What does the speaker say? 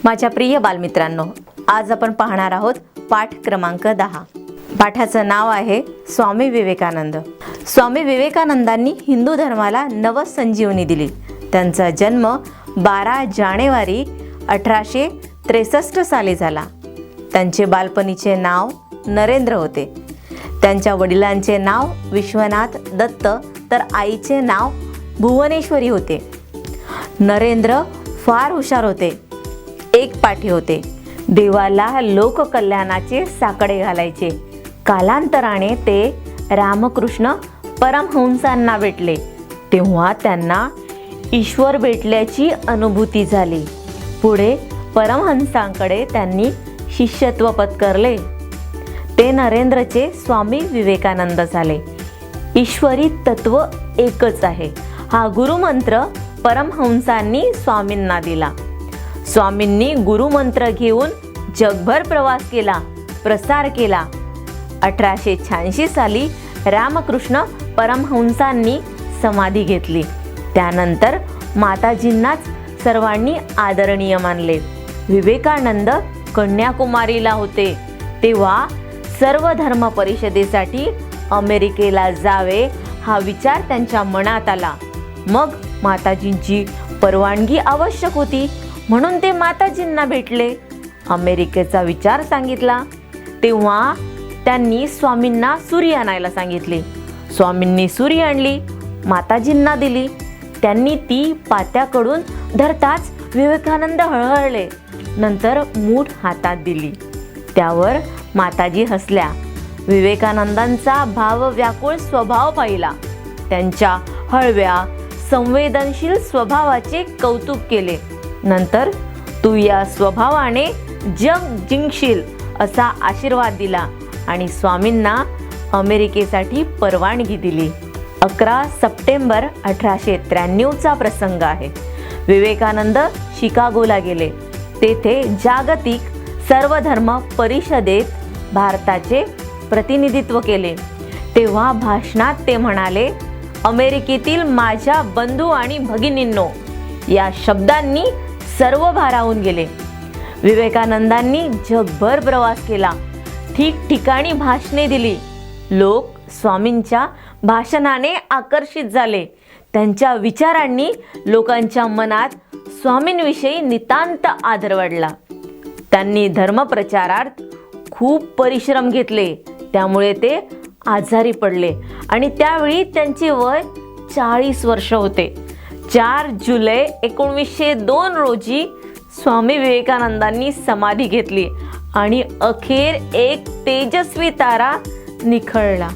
माझ्या प्रिय बालमित्रांनो, आज आपण पाहणार आहोत पाठ क्रमांक 10. पाठाचं नाव आहे स्वामी विवेकानंद. स्वामी विवेकानंदांनी हिंदू धर्माला नवसंजीवनी दिली. त्यांचा जन्म 12 जानेवारी 1863 साली झाला. त्यांचे बालपणीचे नाव नरेंद्र होते. त्यांच्या वडिलांचे नाव विश्वनाथ दत्त तर आईचे नाव भुवनेश्वरी होते. नरेंद्र फार हुशार होते, एकपाठी होते. देवाला लोककल्याणाचे साकडे घालायचे. कालांतराने ते रामकृष्ण परमहंसांना भेटले. तेव्हा त्यांना ईश्वर भेटल्याची अनुभूती झाली. पुढे परमहंसांकडे त्यांनी शिष्यत्व पत्करले. ते नरेंद्रचे स्वामी विवेकानंद झाले. ईश्वरी तत्व एकच आहे हा गुरुमंत्र परमहंसांनी स्वामींना दिला. स्वामींनी गुरुमंत्र घेऊन जगभर प्रवास केला, प्रसार केला. 1886 साली रामकृष्ण परमहंसांनी समाधी घेतली. त्यानंतर माताजींनाच सर्वांनी आदरणीय मानले. विवेकानंद कन्याकुमारीला होते तेव्हा सर्व धर्म परिषदेसाठी अमेरिकेला जावे हा विचार त्यांच्या मनात आला. मग माताजींची परवानगी आवश्यक होती म्हणून ते माताजींना भेटले. अमेरिकेचा विचार सांगितला. तेव्हा त्यांनी स्वामींना सुरी आणायला सांगितली. स्वामींनी सुरी आणली, माताजींना दिली. त्यांनी ती पात्याकडून धरताच विवेकानंद हळहळले. नंतर मूठ हातात दिली. त्यावर माताजी हसल्या. विवेकानंदांचा भावव्याकुळ स्वभाव पाहिला. त्यांच्या हळव्या संवेदनशील स्वभावाचे कौतुक केले. नंतर तू या स्वभावाने जग जिंकशील असा आशीर्वाद दिला आणि स्वामींना अमेरिकेसाठी परवानगी दिली. 11 सप्टेंबर 1893 प्रसंग आहे. विवेकानंद शिकागोला गेले. तेथे जागतिक सर्वधर्म परिषदेत भारताचे प्रतिनिधित्व केले. तेव्हा भाषणात ते म्हणाले, अमेरिकेतील माझ्या बंधू आणि भगिनींनो, या शब्दांनी सर्व भारावून गेले. विवेकानंदांनी जगभर प्रवास केला, ठिकठिकाणी भाषणे दिली. लोक स्वामींच्या भाषणाने आकर्षित झाले. त्यांच्या विचारांनी लोकांच्या मनात स्वामींविषयी नितांत आदर वाढला. त्यांनी धर्मप्रचारार्थ खूप परिश्रम घेतले. त्यामुळे ते आजारी पडले आणि त्यावेळी त्यांचे वय 40 वर्ष होते. 4 जुलै 1902 रोजी स्वामी विवेकानंदांनी समाधी घेतली आणि अखेर एक तेजस्वी तारा निखळला.